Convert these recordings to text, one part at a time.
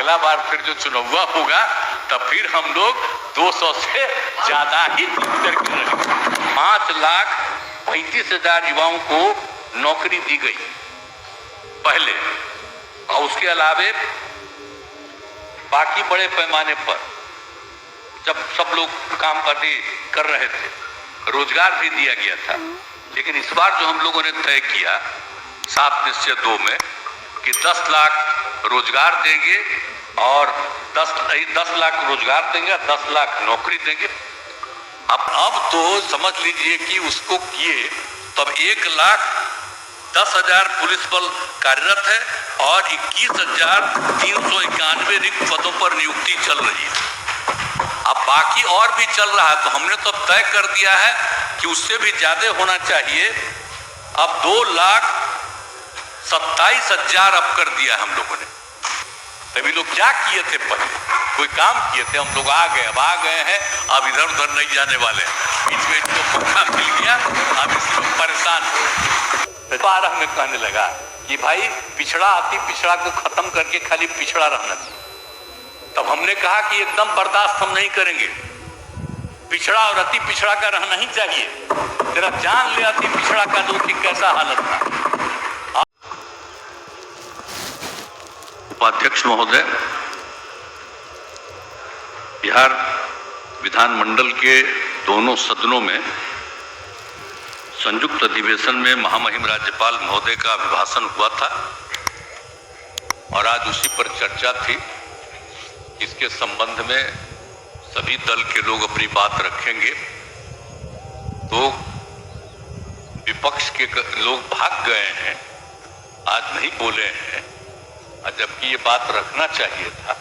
अगला बार फिर जो चुनाव होगा तब फिर हम लोग 200 से ज्यादा ही करके रहेंगे। 5,35,000 युवाओं को नौकरी दी गई पहले, और उसके अलावे बाकी बड़े पैमाने पर जब सब लोग काम कर रहे थे रोजगार भी दिया गया था। लेकिन इस बार जो हम लोगों ने तय किया 7 निश्चय 2 में कि 10 लाख रोजगार देंगे और 10 लाख रोजगार देंगे, 10 लाख नौकरी देंगे। अब तो समझ लीजिए कि उसको किए तब 1,10,000 पुलिस बल कार्यरत है और 21,391 रिक्त पदों पर नियुक्ति चल रही है। अब बाकी और भी चल रहा है, तो हमने तो तय कर दिया है कि उससे भी ज्यादा होना चाहिए। अब 2,27,000 अब कर दिया हम लोगों ने। तभी लोग क्या किए थे, पहले कोई काम किए थे, हम लोग आ गए, अब आ गए हैं, अब इधर उधर नहीं जाने वाले हैं। बीच में इनको मौका मिल गया, अब इसमें परेशान 12 में कहने लगा कि भाई पिछड़ा अति पिछड़ा को खत्म करके खाली पिछड़ा रहना चाहिए। तब हमने कहा कि एकदम बर्दाश्त हम नहीं करेंगे, पिछड़ा और अति पिछड़ा का रहना ही चाहिए। तेरा जान ले अति पिछड़ा का दो कि कैसा हालत था। उपाध्यक्ष महोदय, बिहार विधानमंडल के दोनों सदनों में संयुक्त अधिवेशन में महामहिम राज्यपाल महोदय का अभिभाषण हुआ था और आज उसी पर चर्चा थी। इसके संबंध में सभी दल के लोग अपनी बात रखेंगे, तो विपक्ष के लोग भाग गए हैं, आज नहीं बोले हैं, जबकि ये बात रखना चाहिए था,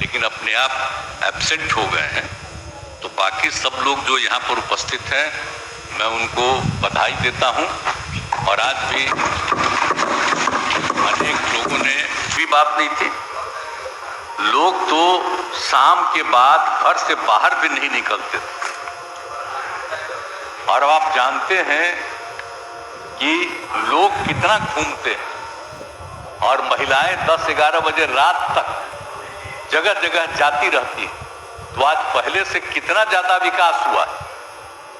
लेकिन अपने आप एब्सेंट हो गए हैं। तो बाकी सब लोग जो यहाँ पर उपस्थित हैं मैं उनको बधाई देता हूँ। और आज भी अनेक लोगों ने भी बात नहीं थी, लोग तो शाम के बाद घर से बाहर भी नहीं निकलते थे। और अब आप जानते हैं कि लोग कितना घूमते हैं और महिलाएं 10-11 बजे रात तक जगह जगह जाती रहती है। तो आज पहले से कितना ज्यादा विकास हुआ है।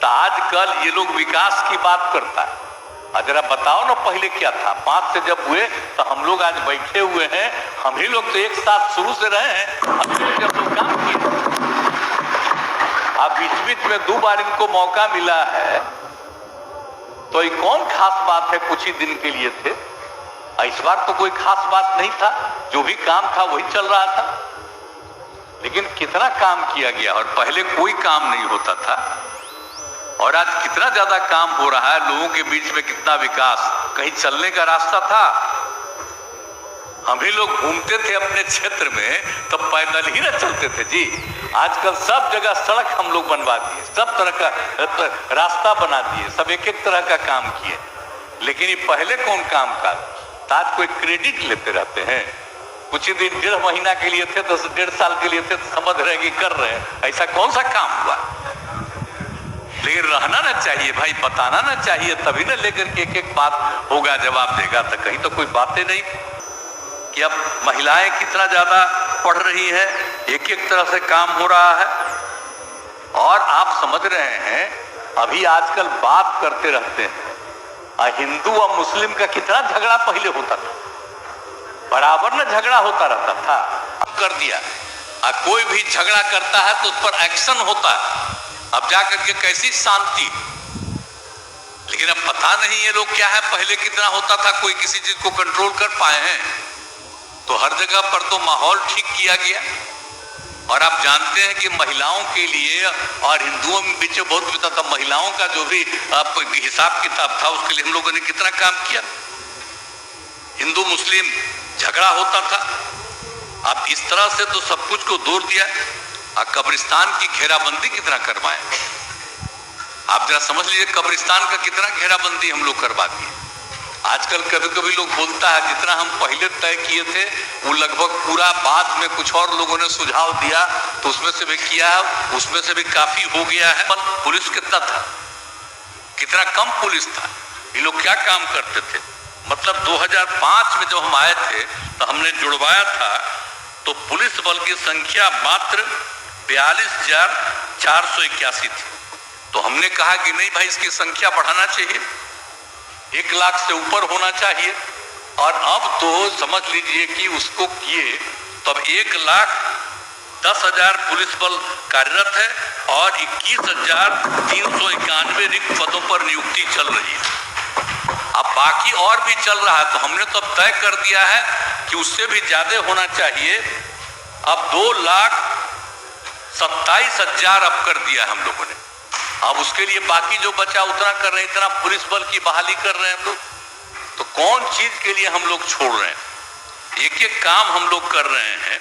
तो आजकल ये लोग विकास की बात करता है। जरा बताओ ना पहले क्या था। 5 से जब हुए तो हम लोग आज बैठे हुए हैं, हम ही लोग तो एक साथ शुरू से रहे हैं, हम लोग जब लोग काम किए। अब बीच बीच में 2 बार इनको मौका मिला है, तो ये कौन खास बात है, कुछ ही दिन के लिए थे। इस बार तो कोई खास बात नहीं था, जो भी काम था वही चल रहा था। लेकिन कितना काम किया गया और पहले कोई काम नहीं होता था और आज कितना ज्यादा काम हो रहा है। लोगों के बीच में कितना विकास, कहीं चलने का रास्ता था, हम ही लोग घूमते थे अपने क्षेत्र में, तब पैदल ही ना चलते थे जी। आजकल सब जगह सड़क हम लोग बनवा दिए, सब तरह का रास्ता बना दिए, सब एक एक तरह का काम किए। लेकिन ये पहले कौन काम का, आज कोई क्रेडिट लेते रहते हैं। कुछ ही दिन 1.5 महीना के लिए थे, तो 1.5 साल के लिए थे, तो समझ रहे कि कर रहे हैं। ऐसा कौन सा काम हुआ। लेकिन रहना ना चाहिए भाई, बताना ना चाहिए, तभी ना लेकर के एक एक बात होगा, जवाब देगा। तो कहीं तो कोई बातें नहीं कि अब महिलाएं कितना ज्यादा पढ़ रही है, एक एक तरह से काम हो रहा है। और आप समझ रहे हैं, अभी आजकल बात करते रहते हैं, हिंदू और मुस्लिम का कितना झगड़ा पहले होता था, बराबर ना झगड़ा होता रहता था। कर दिया, कोई भी झगड़ा करता है तो उस पर एक्शन होता है। अब जाकर के कैसी शांति। लेकिन अब पता नहीं ये लोग क्या है, पहले कितना होता था, कोई किसी चीज को कंट्रोल कर पाए हैं। तो हर जगह पर तो माहौल ठीक किया गया। और आप जानते हैं कि महिलाओं के लिए और हिंदुओं में बीच में बहुत होता था, महिलाओं का जो भी हिसाब किताब था उसके लिए हम लोगों ने कितना काम किया। हिंदू मुस्लिम झगड़ा होता था, आप इस तरह से तो सब कुछ को दूर दिया। कब्रिस्तान की घेराबंदी कितना करवाए, आप जरा समझ लीजिए, कब्रिस्तान का कितना घेराबंदी हम लोग करवा दिए। आजकल कभी कभी लोग बोलता है जितना हम पहले तय किए थे वो लगभग पूरा, बाद में कुछ और लोगों ने सुझाव दिया तो उसमें से भी किया है, उसमें से भी काफी हो गया है। पुलिस कितना था, कितना कम पुलिस था, ये लोग क्या काम करते थे। मतलब 2005 में जब हम आए थे तो हमने जुड़वाया था, तो पुलिस बल की संख्या मात्र 42,481 थी। तो हमने कहा कि नहीं भाई, इसकी संख्या बढ़ाना चाहिए, 1 लाख से ऊपर होना चाहिए। और अब तो समझ लीजिए कि उसको किए तब 1,10,000 पुलिस बल कार्यरत है और 21,391 रिक्त पदों पर नियुक्ति चल रही है। अब बाकी और भी चल रहा है, तो हमने तो अब तय कर दिया है कि उससे भी ज्यादा होना चाहिए। अब 2,27,000 अब कर दिया हम लोगों ने। अब उसके लिए बाकी जो बचा उतना कर रहे हैं, इतना पुलिस बल की बहाली कर रहे हैं हम लोग। तो कौन चीज के लिए हम लोग छोड़ रहे हैं? एक एक काम हम लोग कर रहे हैं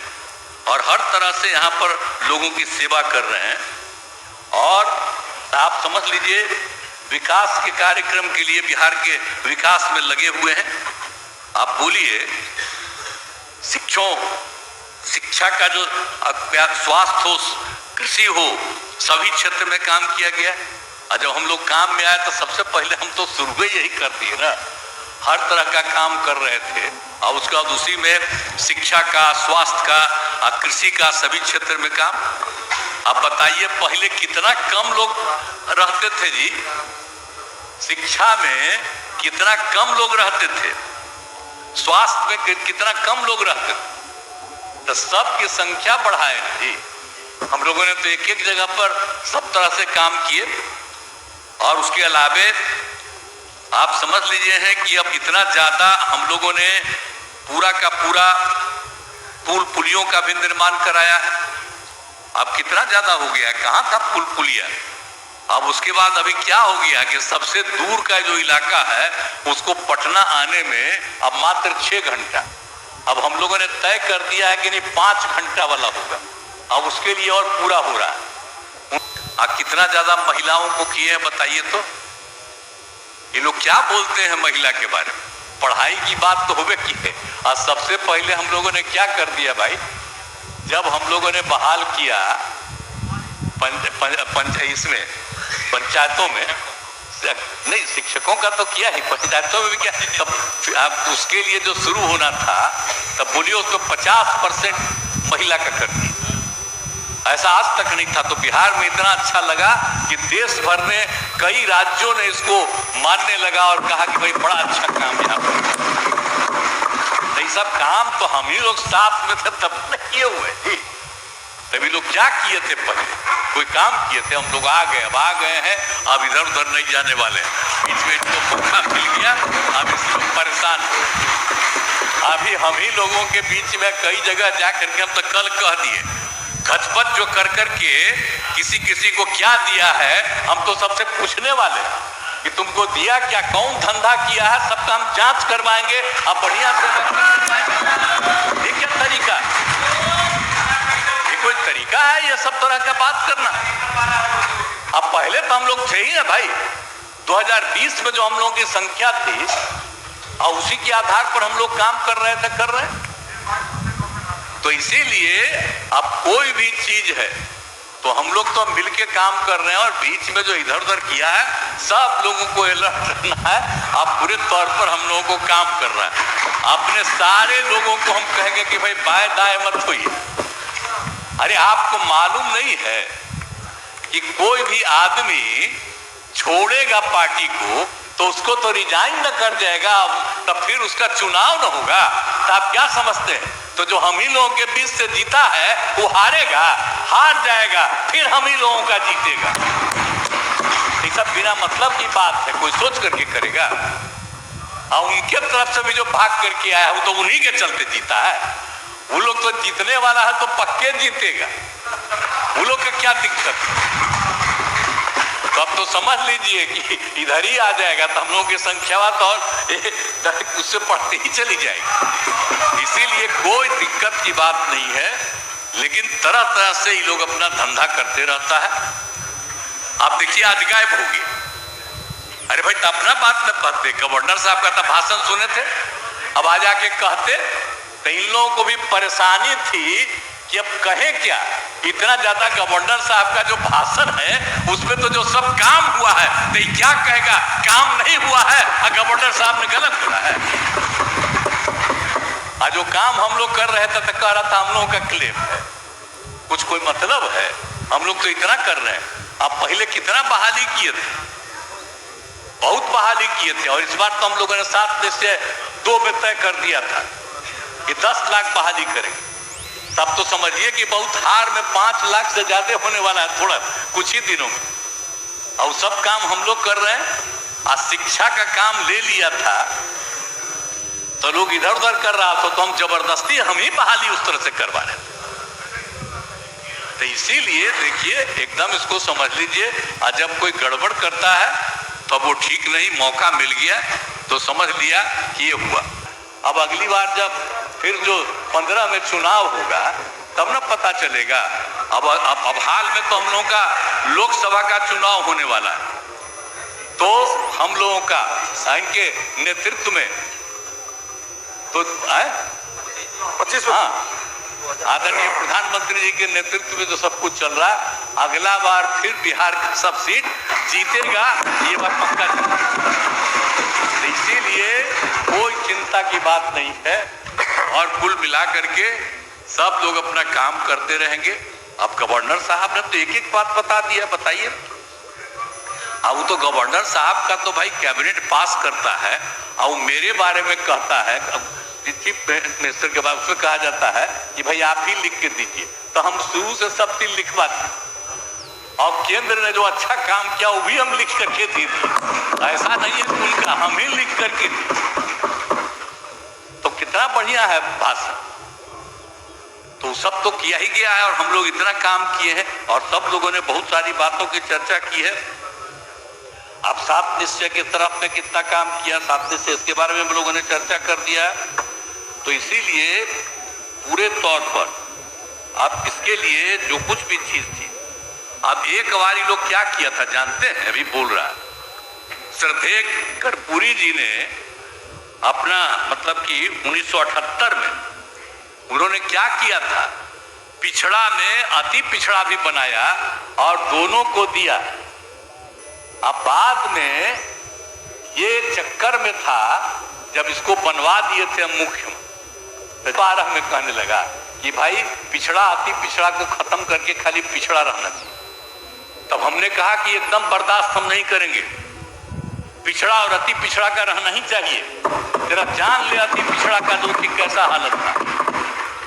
और हर तरह से यहाँ पर लोगों की सेवा कर रहे हैं। और आप समझ लीजिए विकास के कार्यक्रम के लिए बिहार के विकास में लगे हुए हैं। आप बोलिए शिक्षा का जो स्वास्थ्य हो, कृषि हो, सभी क्षेत्र में काम किया गया है। और जब हम लोग काम में आए तो सबसे पहले हम तो शुरू में यही कर दिए ना, हर तरह का काम कर रहे थे। और उसके बाद उसी में शिक्षा का, स्वास्थ्य का, कृषि का, सभी क्षेत्र में काम। अब बताइए पहले कितना कम लोग रहते थे जी, शिक्षा में कितना कम लोग रहते थे, स्वास्थ्य में कितना कम लोग रहते थे। तो सबकी संख्या बढ़ाए जी हम लोगों ने, तो एक एक जगह पर सब तरह से काम किए। और उसके अलावे आप समझ लीजिए हैं कि अब इतना ज्यादा हम लोगों ने पूरा का पूरा पुल पुलियों का भी निर्माण कराया है। अब कितना ज्यादा हो गया है, कहाँ था पुल पुलिया। अब उसके बाद अभी क्या हो गया कि सबसे दूर का जो इलाका है उसको पटना आने में अब मात्र 6 घंटा। अब हम लोगों ने तय कर दिया है कि नहीं 5 घंटा वाला होगा। अब उसके लिए और पूरा हो रहा है। कितना ज्यादा महिलाओं को किए हैं बताइए तो। ये लोग क्या बोलते हैं महिला के बारे में? पढ़ाई की बात तो होवे की है। और सबसे पहले हम लोगों ने क्या कर दिया भाई, जब हम लोगों ने बहाल किया इसमें पंचायतों में, नहीं शिक्षकों का तो किया ही, पंचायतों में भी किया। तब आप उसके लिए जो शुरू होना था तब बोलिए उसको 50% महिला का कर दिया। ऐसा आज तक नहीं था। तो बिहार में इतना अच्छा लगा कि देश भर में कई राज्यों ने इसको मानने लगा और कहा कि भाई बड़ा अच्छा काम यहाँ पर। ये सब काम तो हम ही लोग साथ में थे तब तक किए हुए थे। तभी लोग क्या किए थे, पहले कोई काम किए थे, हम लोग आ गए, अब आ गए हैं, अब इधर उधर नहीं जाने वाले हैं। बीच में इनको मौका मिल गया, अब इससे परेशान। अभी हम ही लोगों के बीच में कई जगह जा करके हम तो कल कह दिए, खचपच जो कर करके किसी किसी को क्या दिया है, हम तो सबसे पूछने वाले कि तुमको दिया क्या, कौन धंधा किया है, सबका हम जांच करवाएंगे। अब बढ़िया से ये क्या तरीका, ये कोई तरीका है ये सब तरह का बात करना? अब पहले तो हम लोग थे ही ना भाई, 2020 में जो हम लोगों की संख्या थी और उसी के आधार पर हम लोग काम कर रहे थे, कर रहे हैं। तो इसीलिए अब कोई भी चीज है तो हम लोग तो मिलके काम कर रहे हैं। और बीच में जो इधर उधर किया है सब लोगों को अलर्ट रहना है। आप पूरे तौर पर हम लोगों को काम कर रहा है। अपने सारे लोगों को हम कहेंगे कि भाई बाएं दाएं मत होइए। अरे आपको मालूम नहीं है कि कोई भी आदमी छोड़ेगा पार्टी को तो उसको तो रिजाइन न कर जाएगा, तब फिर उसका चुनाव न होगा। तो आप क्या समझते हैं? तो जो हम ही लोगों के बीच से जीता है वो हारेगा, हार जाएगा, फिर हम ही लोगों का जीतेगा। ये सब बिना मतलब की बात है, कोई सोच करके करेगा। और उनके तरफ से भी जो भाग करके आया वो तो उन्हीं के चलते जीता है। वो लोग तो जीतने वाला है तो पक्के जीतेगा, वो लोग का क्या दिक्कत है? तो अब तो समझ लीजिए कि इधर ही आ जाएगा तो हम लोगों की संख्या तो और उससे बढ़ते ही चली जाएगी। इसीलिए कोई दिक्कत की बात नहीं है, लेकिन तरह तरह से ये लोग अपना धंधा करते रहता है। आप देखिए आज गायब हो गए। अरे भाई तो अपना बात न कहते, गवर्नर साहब का तो भाषण सुने थे, अब आ जाके कहते। तो इन लोगों को भी परेशानी थी कि अब कहें क्या, इतना ज्यादा गवर्नर साहब का जो भाषण है उसमें तो जो सब काम हुआ है, तो ये क्या कहेगा काम नहीं हुआ है और गवर्नर साहब ने गलत बोला है। और जो काम हम लोग कर रहे थे तो कह रहा था हम लोगों का क्लेम है, कुछ कोई मतलब है? हम लोग तो इतना कर रहे हैं। आप पहले कितना बहाली किए थे, बहुत बहाली किए थे, और इस बार तो हम लोगों ने 7 में से 2 में तय कर दिया था कि 10 लाख बहाली करेंगे। तब तो समझिए कि बहुत हार में 5 लाख से ज्यादा होने वाला है थोड़ा कुछ ही दिनों में, और सब काम हम लोग कर रहे हैं। आज शिक्षा का काम ले लिया था तो लोग इधर उधर कर रहा था, तो हम जबरदस्ती हम ही बहाली उस तरह से करवा रहे थे। तो इसीलिए देखिए एकदम इसको समझ लीजिए, जब कोई गड़बड़ करता है तब वो ठीक नहीं, मौका मिल गया तो समझ लिया कि ये हुआ। अब अगली बार जब फिर जो 15 में चुनाव होगा तब ना पता चलेगा। अब हाल में तो हम लोगों का लोकसभा का चुनाव होने वाला है, तो हम लोगों का इनके नेतृत्व में तो 25 आदरणीय प्रधानमंत्री जी के नेतृत्व में जो सब कुछ चल रहा है, अगला बार फिर बिहार का सब सीट जीतेगा, ये बात पक्का। इसीलिए कोई चिंता की बात नहीं है, और कुल मिला करके सब लोग अपना काम करते रहेंगे। अब गवर्नर साहब ने तो एक एक बात बता दिया, बताइए। अब तो गवर्नर साहब का तो भाई कैबिनेट पास करता है, और मेरे बारे में कहता है, चीफ मिनिस्टर के बाद उसमें कहा जाता है कि भाई आप ही लिख के दीजिए, तो हम शुरू से सब चीज लिखवा दें, और केंद्र ने जो अच्छा काम किया वो भी हम लिख करके दे दिए। ऐसा नहीं है स्कूल का, हम ही लिख करके दिए, तो कितना बढ़िया है भाषण। तो सब तो किया ही गया है, और हम लोग इतना काम किए हैं, और सब लोगों ने बहुत सारी बातों की चर्चा की है। अब 7 निश्चय की तरफ में कितना काम किया, 7 निश्चय इसके बारे में हम लोगों ने चर्चा कर दिया। तो इसीलिए पूरे तौर पर अब इसके लिए जो कुछ भी चीज थी, अब एक बार लोग क्या किया था जानते हैं? अभी बोल रहा श्रद्धेय कर्पूरी जी ने अपना मतलब कि 1978 में उन्होंने क्या किया था, पिछड़ा में अति पिछड़ा भी बनाया और दोनों को दिया। अब बाद में ये चक्कर में था जब इसको बनवा दिए थे मुख्य, 12 में कहने लगा कि भाई पिछड़ा अति पिछड़ा को खत्म करके खाली पिछड़ा रहना चाहिए। तब हमने कहा कि एकदम बर्दाश्त हम नहीं करेंगे, पिछड़ा और अति पिछड़ा का रहना ही चाहिए। जरा जान ले अति पिछड़ा का जो कि कैसा हालत था।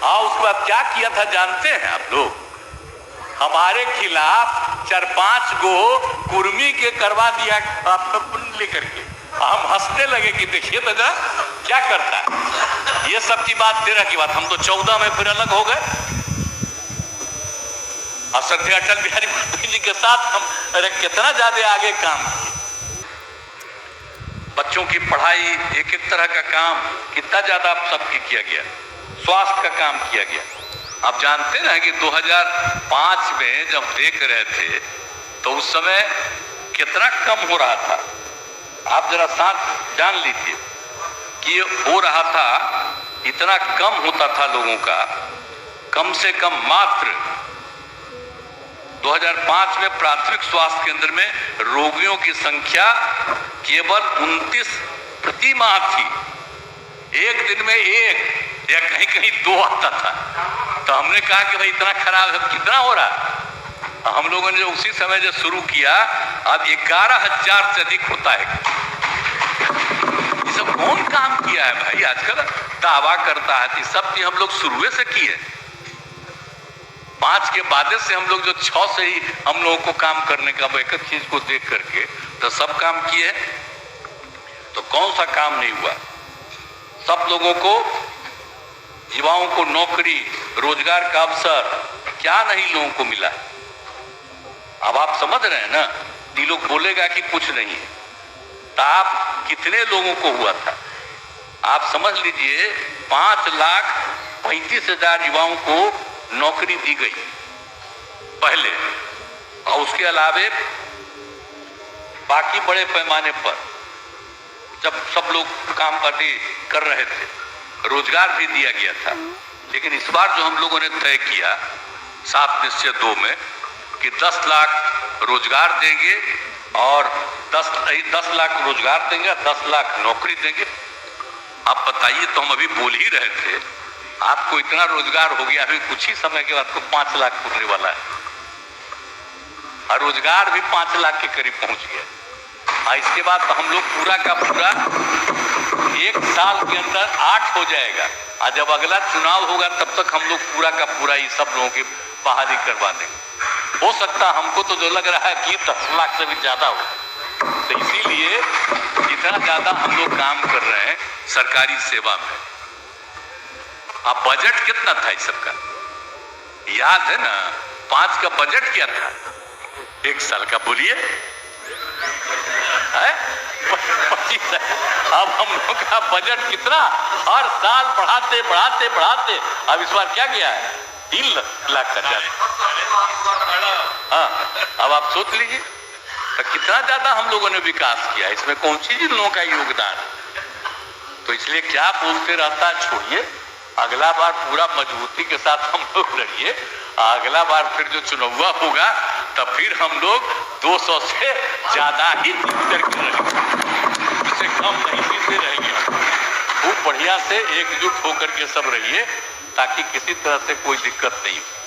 और उसके बाद क्या किया था जानते हैं आप लोग? हमारे खिलाफ 4-5 गो कुर्मी के करवा दिया लेकर के। हम हंसने लगे कि देखिए तो जरा क्या करता है। ये सब की बात 13 की बात, हम तो 14 में फिर अलग हो गए, और श्रद्धेय अटल बिहारी वाजपेयी जी के साथ हम कितना ज्यादा आगे काम किए। बच्चों की पढ़ाई, एक एक तरह का काम कितना ज्यादा सबकी किया गया, स्वास्थ्य का काम किया गया। आप जानते ना कि 2005 में जब देख रहे थे तो उस समय कितना कम हो रहा था। आप जरा साथ जान लीजिए कि ये हो रहा था, इतना कम होता था लोगों का, कम से कम मात्र 2005 में प्राथमिक स्वास्थ्य केंद्र में रोगियों की संख्या केवल 29 प्रति माह थी। एक दिन में 1 या कहीं कहीं 2 आता था। तो हमने कहा कि भाई इतना खराब है, कितना हो रहा। हम लोगों ने उसी समय जो शुरू किया, अब 11,000 से अधिक होता है। ये सब कौन काम किया है भाई? आजकल दावा करता है कि सब चीज हम लोग शुरू से किए। 5 के बाद से हम लोग जो 6 से ही हम लोगों को काम करने का, एक एक चीज को देख करके तो सब काम किए। तो कौन सा काम नहीं हुआ? सब लोगों को, युवाओं को नौकरी, रोजगार का अवसर क्या नहीं लोगों को मिला। अब आप समझ रहे हैं ना, ये लोग बोलेगा कि कुछ नहीं है, तो आप कितने लोगों को हुआ था? आप समझ लीजिए 5,35,000 युवाओं को नौकरी दी गई पहले, और उसके अलावे बाकी बड़े पैमाने पर जब सब लोग काम कर रहे थे, रोजगार भी दिया गया था। लेकिन इस बार जो हम लोगों ने तय किया 7 निश्चय 2 में कि 10 लाख रोजगार देंगे, और 10 लाख रोजगार देंगे, 10 लाख नौकरी देंगे। आप बताइए, तो हम अभी बोल ही रहे थे, आपको इतना रोजगार हो गया, अभी कुछ ही समय के बाद तो 5 लाख पुरने वाला है, और रोजगार भी 5 लाख के करीब पहुंच गया। इसके बाद तो हम लोग पूरा का पूरा 1 साल के अंदर 8 हो जाएगा, और जब अगला चुनाव होगा तब तक हम लोग पूरा का पूरा ये सब लोगों की बहाली करवा देंगे। हो सकता, हमको तो जो लग रहा है कि 10 लाख से भी ज्यादा हो। तो इसीलिए जितना ज्यादा हम लोग काम कर रहे हैं सरकारी सेवा में। अब बजट कितना था इस सबका याद है ना? 5 का बजट क्या था 1 साल का, बोलिए? 25। अब हम लोग का बजट कितना, हर साल बढ़ाते बढ़ाते बढ़ाते अब इस बार क्या गया है 3 लाख का ज्यादा। हाँ, अब आप सोच लीजिए तो कितना ज्यादा हम लोगों ने विकास किया, इसमें कौन सी इन लोगों का योगदान। तो इसलिए क्या बोलते रहता, छोड़िए, अगला बार पूरा मजबूती के साथ हम लोग लड़िए। अगला बार फिर जो चुनाव होगा तब फिर हम लोग 200 से ज्यादा ही जीत करके रहेंगे, इससे कम नहीं जीते रहेंगे। खूब बढ़िया से एकजुट होकर के सब रहिए ताकि किसी तरह से कोई दिक्कत नहीं हो।